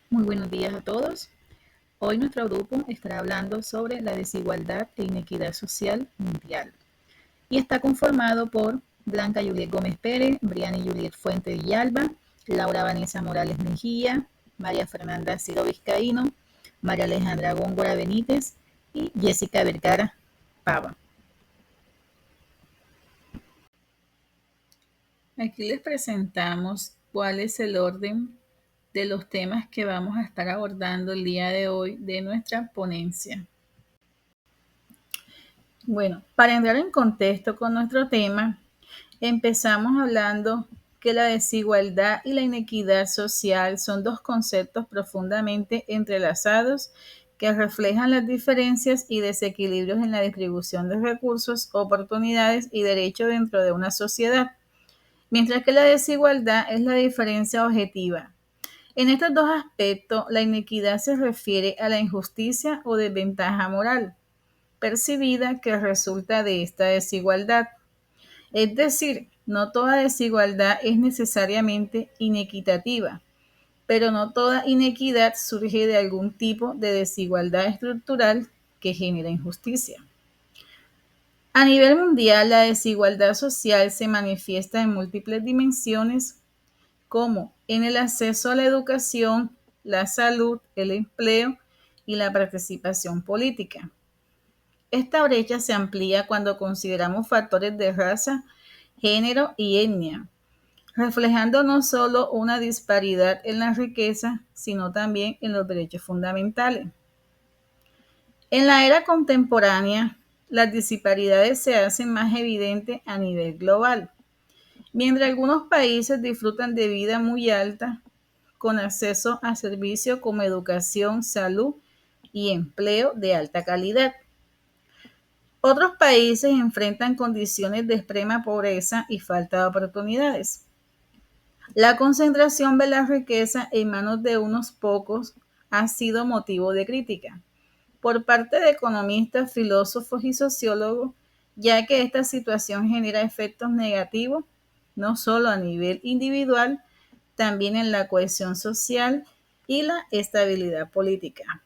Muy buenos días a todos. Hoy nuestro grupo estará hablando sobre la desigualdad e inequidad social mundial y está conformado por Blanca Juliet Gómez Pérez, Briani Juliet Fuente Villalba, Laura Vanessa Morales Mejía, María Fernanda Ciro Vizcaíno, María Alejandra Góngora Benítez y Jessica Vergara Pava. Aquí les presentamos cuál es el orden de los temas que vamos a estar abordando el día de hoy de nuestra ponencia. Bueno, para entrar en contexto con nuestro tema, empezamos hablando que la desigualdad y la inequidad social son dos conceptos profundamente entrelazados que reflejan las diferencias y desequilibrios en la distribución de recursos, oportunidades y derechos dentro de una sociedad, mientras que la desigualdad es la diferencia objetiva. En estos dos aspectos, la inequidad se refiere a la injusticia o desventaja moral percibida que resulta de esta desigualdad. Es decir, no toda desigualdad es necesariamente inequitativa, pero no toda inequidad surge de algún tipo de desigualdad estructural que genera injusticia. A nivel mundial, la desigualdad social se manifiesta en múltiples dimensiones, como en el acceso a la educación, la salud, el empleo y la participación política. Esta brecha se amplía cuando consideramos factores de raza, género y etnia, reflejando no solo una disparidad en la riqueza, sino también en los derechos fundamentales. En la era contemporánea, las disparidades se hacen más evidentes a nivel global. Mientras algunos países disfrutan de vida muy alta, con acceso a servicios como educación, salud y empleo de alta calidad, otros países enfrentan condiciones de extrema pobreza y falta de oportunidades. La concentración de la riqueza en manos de unos pocos ha sido motivo de crítica por parte de economistas, filósofos y sociólogos, ya que esta situación genera efectos negativos no solo a nivel individual, también en la cohesión social y la estabilidad política.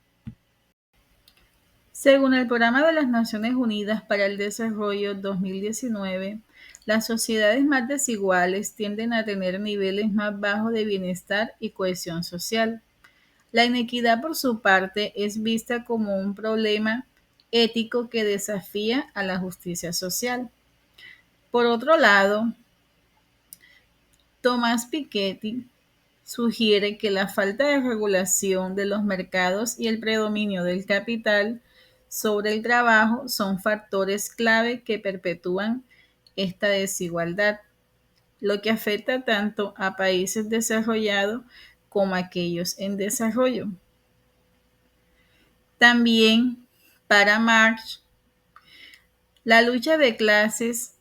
Según el Programa de las Naciones Unidas para el Desarrollo 2019, las sociedades más desiguales tienden a tener niveles más bajos de bienestar y cohesión social. La inequidad, por su parte, es vista como un problema ético que desafía a la justicia social. Por otro lado, Tomás Piketty sugiere que la falta de regulación de los mercados y el predominio del capital sobre el trabajo son factores clave que perpetúan esta desigualdad, lo que afecta tanto a países desarrollados como a aquellos en desarrollo. También, para Marx, la lucha de clases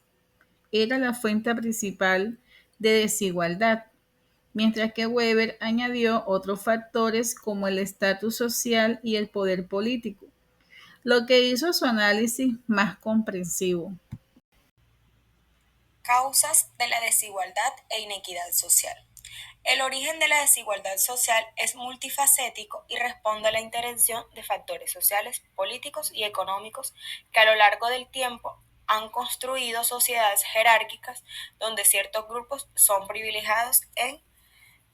era la fuente principal de desigualdad, mientras que Weber añadió otros factores como el estatus social y el poder político, lo que hizo su análisis más comprensivo. Causas de la desigualdad e inequidad social. El origen de la desigualdad social es multifacético y responde a la intervención de factores sociales, políticos y económicos que a lo largo del tiempo han construido sociedades jerárquicas donde ciertos grupos son privilegiados en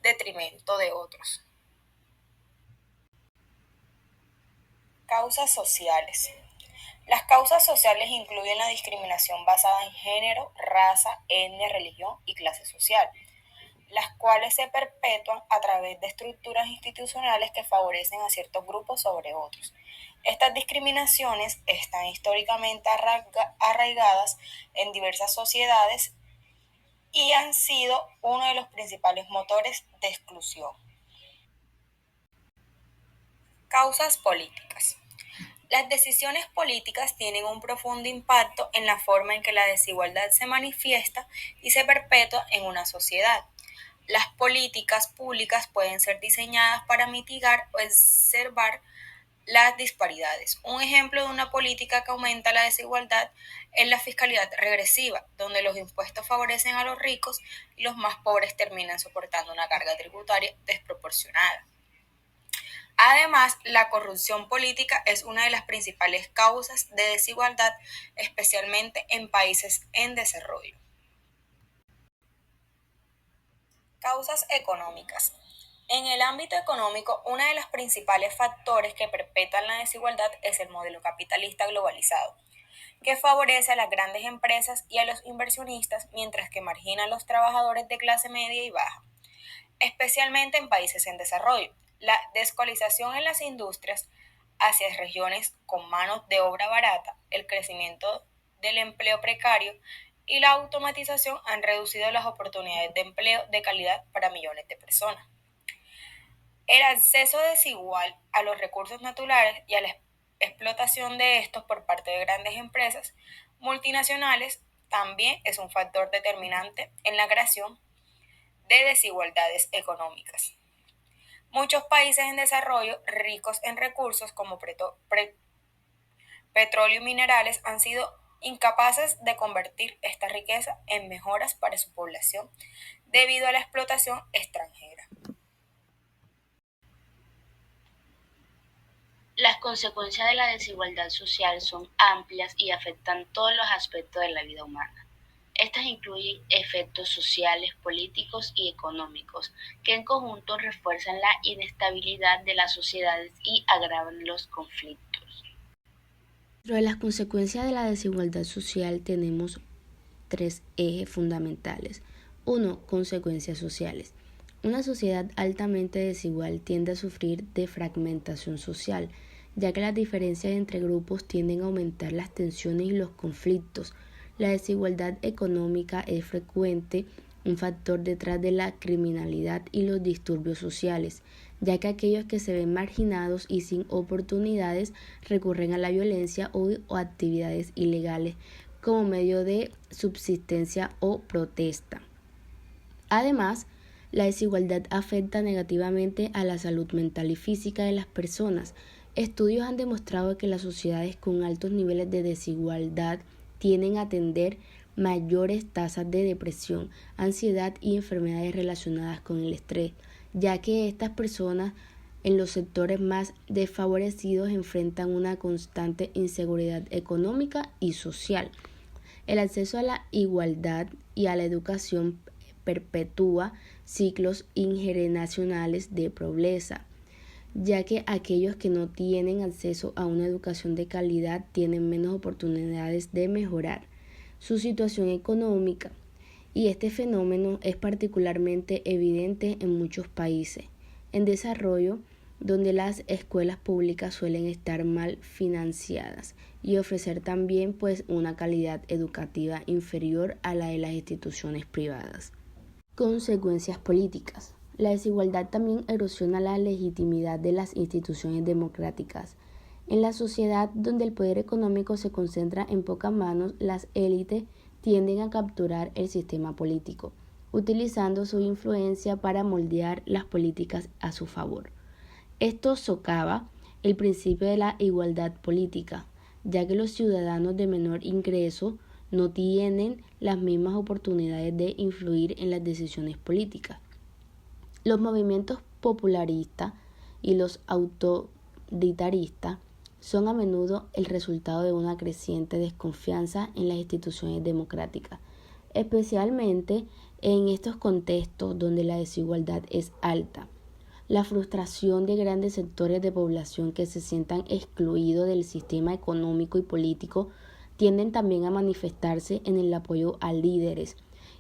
detrimento de otros. Causas sociales. Las causas sociales incluyen la discriminación basada en género, raza, etnia, religión y clase social, las cuales se perpetúan a través de estructuras institucionales que favorecen a ciertos grupos sobre otros. Estas discriminaciones están históricamente arraigadas en diversas sociedades y han sido uno de los principales motores de exclusión. Causas políticas. Las decisiones políticas tienen un profundo impacto en la forma en que la desigualdad se manifiesta y se perpetúa en una sociedad. Las políticas públicas pueden ser diseñadas para mitigar o exacerbar las disparidades. Un ejemplo de una política que aumenta la desigualdad es la fiscalidad regresiva, donde los impuestos favorecen a los ricos y los más pobres terminan soportando una carga tributaria desproporcionada. Además, la corrupción política es una de las principales causas de desigualdad, especialmente en países en desarrollo. Causas económicas. En el ámbito económico, uno de los principales factores que perpetúan la desigualdad es el modelo capitalista globalizado, que favorece a las grandes empresas y a los inversionistas, mientras que margina a los trabajadores de clase media y baja, especialmente en países en desarrollo. La descolonización en las industrias hacia regiones con manos de obra barata, el crecimiento del empleo precario y la automatización han reducido las oportunidades de empleo de calidad para millones de personas. El acceso desigual a los recursos naturales y a la explotación de estos por parte de grandes empresas multinacionales también es un factor determinante en la creación de desigualdades económicas. Muchos países en desarrollo ricos en recursos como petróleo y minerales han sido incapaces de convertir esta riqueza en mejoras para su población debido a la explotación extranjera. Las consecuencias de la desigualdad social son amplias y afectan todos los aspectos de la vida humana. Estas incluyen efectos sociales, políticos y económicos, que en conjunto refuerzan la inestabilidad de las sociedades y agravan los conflictos. Dentro de las consecuencias de la desigualdad social tenemos tres ejes fundamentales. 1. Consecuencias sociales. Una sociedad altamente desigual tiende a sufrir de fragmentación social, ya que las diferencias entre grupos tienden a aumentar las tensiones y los conflictos. La desigualdad económica es frecuente un factor detrás de la criminalidad y los disturbios sociales, ya que aquellos que se ven marginados y sin oportunidades recurren a la violencia o actividades ilegales como medio de subsistencia o protesta. Además, la desigualdad afecta negativamente a la salud mental y física de las personas. Estudios han demostrado que las sociedades con altos niveles de desigualdad tienden a tener mayores tasas de depresión, ansiedad y enfermedades relacionadas con el estrés, ya que estas personas en los sectores más desfavorecidos enfrentan una constante inseguridad económica y social. El acceso a la igualdad y a la educación perpetúa ciclos intergeneracionales de pobreza, ya que aquellos que no tienen acceso a una educación de calidad tienen menos oportunidades de mejorar su situación económica, y este fenómeno es particularmente evidente en muchos países en desarrollo, donde las escuelas públicas suelen estar mal financiadas y ofrecer también una calidad educativa inferior a la de las instituciones privadas. Consecuencias políticas. La desigualdad también erosiona la legitimidad de las instituciones democráticas. En la sociedad donde el poder económico se concentra en pocas manos, las élites tienden a capturar el sistema político, utilizando su influencia para moldear las políticas a su favor. Esto socava el principio de la igualdad política, ya que los ciudadanos de menor ingreso no tienen las mismas oportunidades de influir en las decisiones políticas. Los movimientos popularistas y los autoritaristas son a menudo el resultado de una creciente desconfianza en las instituciones democráticas, especialmente en estos contextos donde la desigualdad es alta. La frustración de grandes sectores de población que se sientan excluidos del sistema económico y político tienden también a manifestarse en el apoyo a líderes,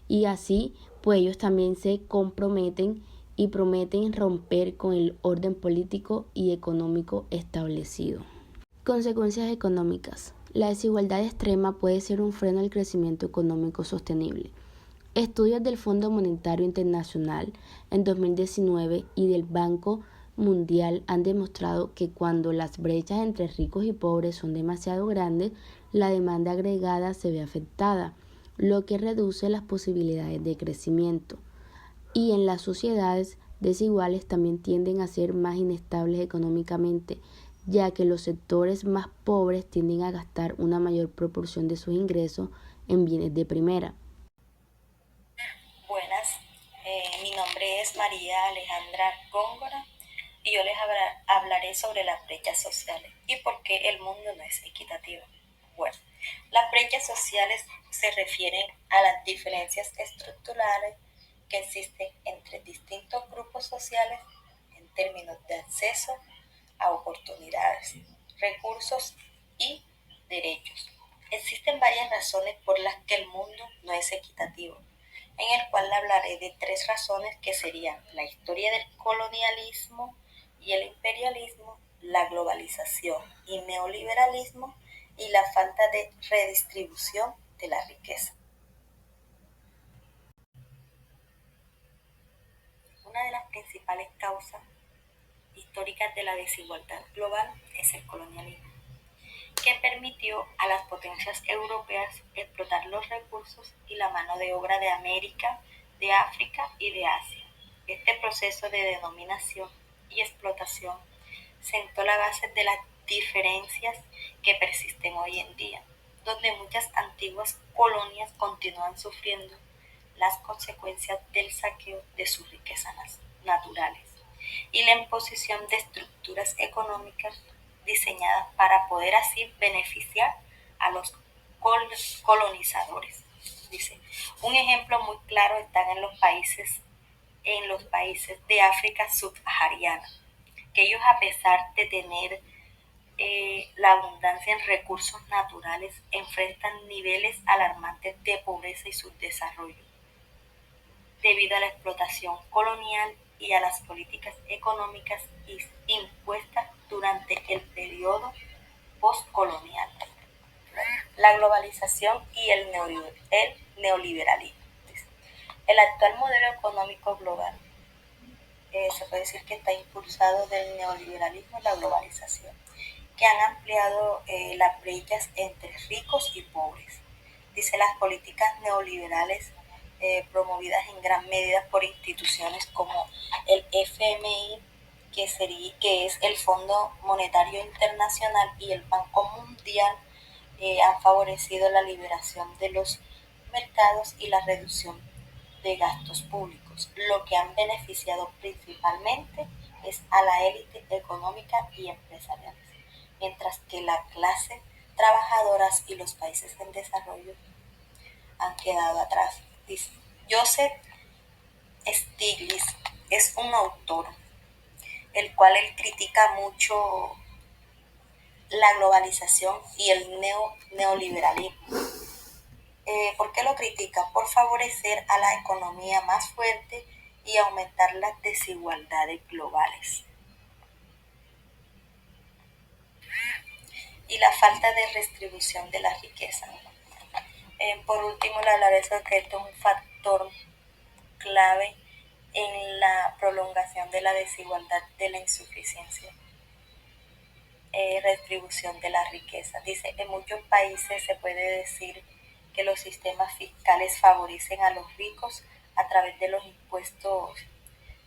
y así ellos también se comprometen y prometen romper con el orden político y económico establecido. Consecuencias económicas. La desigualdad extrema puede ser un freno al crecimiento económico sostenible. Estudios del Fondo Monetario Internacional en 2019 y del Banco Mundial han demostrado que cuando las brechas entre ricos y pobres son demasiado grandes, la demanda agregada se ve afectada, lo que reduce las posibilidades de crecimiento. Y en las sociedades desiguales también tienden a ser más inestables económicamente, ya que los sectores más pobres tienden a gastar una mayor proporción de sus ingresos en bienes de primera. Buenas, mi nombre es María Alejandra Góngora y yo les hablaré sobre las brechas sociales y por qué el mundo no es equitativo. Bueno, las brechas sociales se refieren a las diferencias estructurales que existen entre distintos grupos sociales en términos de acceso a oportunidades, recursos y derechos. Existen varias razones por las que el mundo no es equitativo, en el cual hablaré de tres razones que serían la historia del colonialismo y el imperialismo, la globalización y neoliberalismo y la falta de redistribución de la riqueza. Una de las principales causas históricas de la desigualdad global es el colonialismo, que permitió a las potencias europeas explotar los recursos y la mano de obra de América, de África y de Asia. Este proceso de dominación y explotación sentó la base de las diferencias que persisten hoy en día, donde muchas antiguas colonias continúan sufriendo las consecuencias del saqueo de sus riquezas naturales y la imposición de estructuras económicas diseñadas para poder así beneficiar a los colonizadores. Dice, un ejemplo muy claro está en los países de África subsahariana, que ellos a pesar de tener la abundancia en recursos naturales enfrentan niveles alarmantes de pobreza y subdesarrollo debido a la explotación colonial y a las políticas económicas impuestas durante el periodo postcolonial, la globalización y el neoliberalismo. El actual modelo económico global se puede decir que está impulsado del neoliberalismo y la globalización, que han ampliado las brechas entre ricos y pobres. Dice, las políticas neoliberales promovidas en gran medida por instituciones como el FMI, que es el Fondo Monetario Internacional, y el Banco Mundial, han favorecido la liberación de los mercados y la reducción de gastos públicos. Lo que han beneficiado principalmente es a la élite económica y empresarial, mientras que la clase trabajadoras y los países en desarrollo han quedado atrás. Dice, Joseph Stiglitz es un autor el cual él critica mucho la globalización y el neoliberalismo. ¿Por qué lo critica? Por favorecer a la economía más fuerte y aumentar las desigualdades globales. Y la falta de redistribución de la riqueza. Por último, le hablaré sobre que esto es un factor clave en la prolongación de la desigualdad, de la insuficiencia, redistribución de la riqueza. Dice, en muchos países se puede decir que los sistemas fiscales favorecen a los ricos a través de los impuestos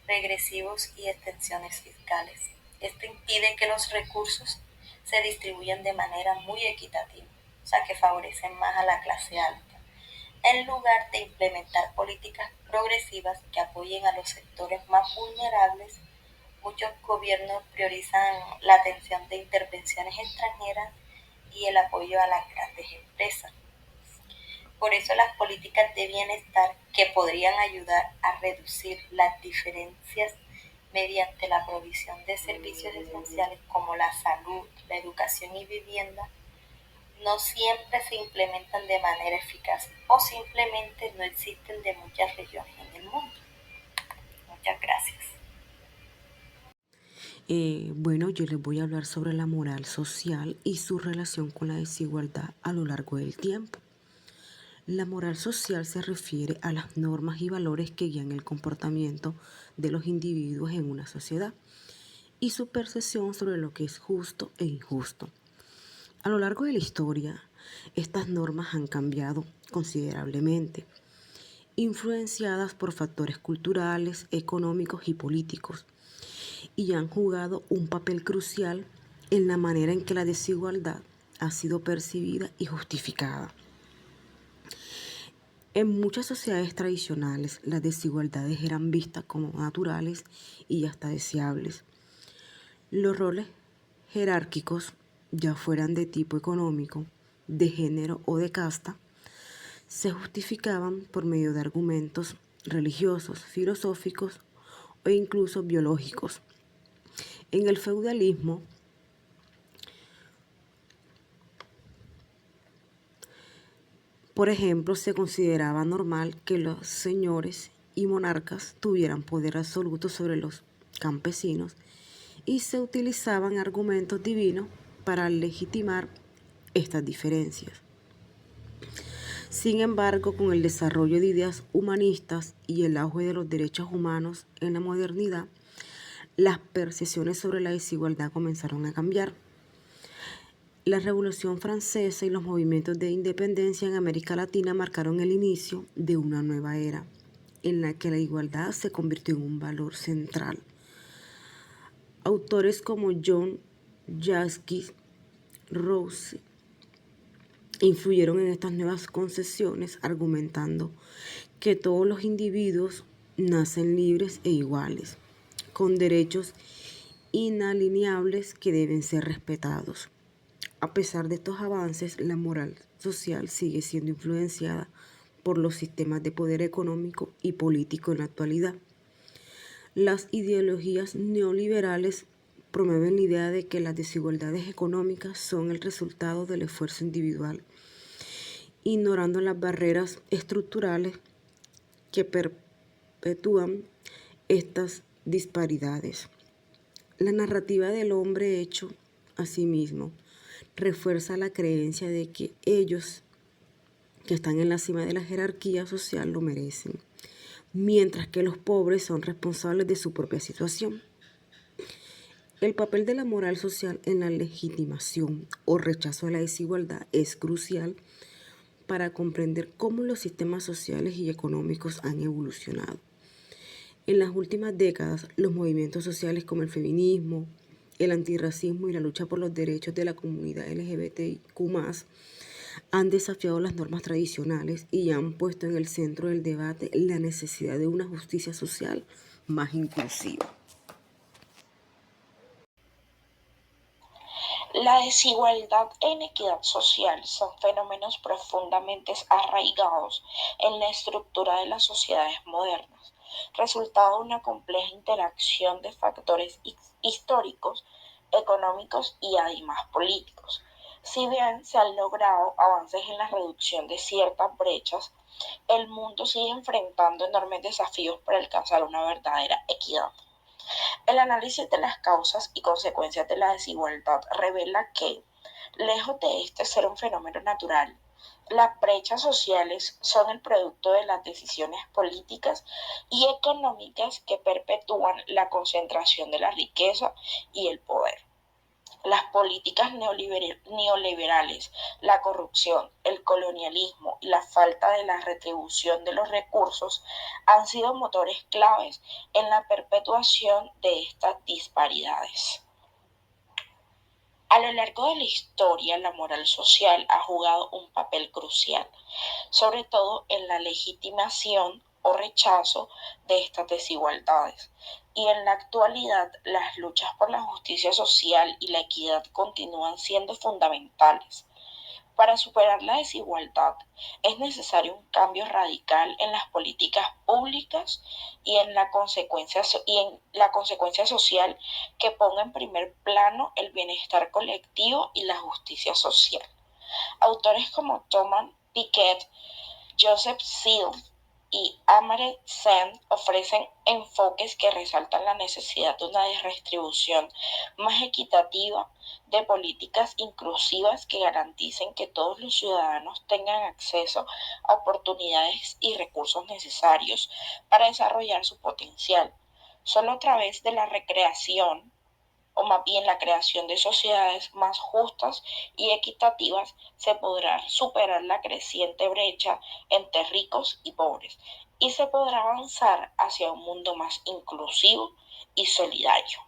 regresivos y extensiones fiscales. Esto impide que los recursos se distribuyan de manera muy equitativa, o sea, que favorecen más a la clase alta, en lugar de implementar políticas progresivas que apoyen a los sectores más vulnerables. Muchos gobiernos priorizan la atención de intervenciones extranjeras y el apoyo a las grandes empresas. Por eso las políticas de bienestar que podrían ayudar a reducir las diferencias mediante la provisión de servicios esenciales como la salud, la educación y vivienda, no siempre se implementan de manera eficaz o simplemente no existen de muchas regiones en el mundo. Muchas gracias. Bueno, yo les voy a hablar sobre la moral social y su relación con la desigualdad a lo largo del tiempo. La moral social se refiere a las normas y valores que guían el comportamiento de los individuos en una sociedad y su percepción sobre lo que es justo e injusto. A lo largo de la historia, estas normas han cambiado considerablemente, influenciadas por factores culturales, económicos y políticos, y han jugado un papel crucial en la manera en que la desigualdad ha sido percibida y justificada. En muchas sociedades tradicionales, las desigualdades eran vistas como naturales y hasta deseables. Los roles jerárquicos, ya fueran de tipo económico, de género o de casta, se justificaban por medio de argumentos religiosos, filosóficos o incluso biológicos. En el feudalismo, por ejemplo, se consideraba normal que los señores y monarcas tuvieran poder absoluto sobre los campesinos y se utilizaban argumentos divinos para legitimar estas diferencias. Sin embargo, con el desarrollo de ideas humanistas y el auge de los derechos humanos en la modernidad, las percepciones sobre la desigualdad comenzaron a cambiar. La Revolución Francesa y los movimientos de independencia en América Latina marcaron el inicio de una nueva era, en la que la igualdad se convirtió en un valor central. Autores como John Ruskin, Rawls influyeron en estas nuevas concepciones, argumentando que todos los individuos nacen libres e iguales, con derechos inalienables que deben ser respetados. A pesar de estos avances, la moral social sigue siendo influenciada por los sistemas de poder económico y político en la actualidad. Las ideologías neoliberales promueven la idea de que las desigualdades económicas son el resultado del esfuerzo individual, ignorando las barreras estructurales que perpetúan estas disparidades. La narrativa del hombre hecho a sí mismo refuerza la creencia de que ellos que están en la cima de la jerarquía social lo merecen, mientras que los pobres son responsables de su propia situación. El papel de la moral social en la legitimación o rechazo a la desigualdad es crucial para comprender cómo los sistemas sociales y económicos han evolucionado. En las últimas décadas, los movimientos sociales como el feminismo, el antirracismo y la lucha por los derechos de la comunidad LGBTQ+, han desafiado las normas tradicionales y han puesto en el centro del debate la necesidad de una justicia social más inclusiva. La desigualdad e inequidad social son fenómenos profundamente arraigados en la estructura de las sociedades modernas, resultado de una compleja interacción de factores históricos, económicos y además políticos. Si bien se han logrado avances en la reducción de ciertas brechas, el mundo sigue enfrentando enormes desafíos para alcanzar una verdadera equidad. El análisis de las causas y consecuencias de la desigualdad revela que, lejos de este ser un fenómeno natural, las brechas sociales son el producto de las decisiones políticas y económicas que perpetúan la concentración de la riqueza y el poder. Las políticas neoliberales, la corrupción, el colonialismo y la falta de la retribución de los recursos han sido motores claves en la perpetuación de estas disparidades. A lo largo de la historia, la moral social ha jugado un papel crucial, sobre todo en la legitimación o rechazo de estas desigualdades. Y en la actualidad, las luchas por la justicia social y la equidad continúan siendo fundamentales. Para superar la desigualdad es necesario un cambio radical en las políticas públicas y en la consecuencia social que ponga en primer plano el bienestar colectivo y la justicia social. Autores como Thomas Piketty, Joseph Searle y Amartya Sen ofrecen enfoques que resaltan la necesidad de una redistribución más equitativa, de políticas inclusivas que garanticen que todos los ciudadanos tengan acceso a oportunidades y recursos necesarios para desarrollar su potencial. Solo a través de la recreación o más bien la creación de sociedades más justas y equitativas, se podrá superar la creciente brecha entre ricos y pobres y se podrá avanzar hacia un mundo más inclusivo y solidario.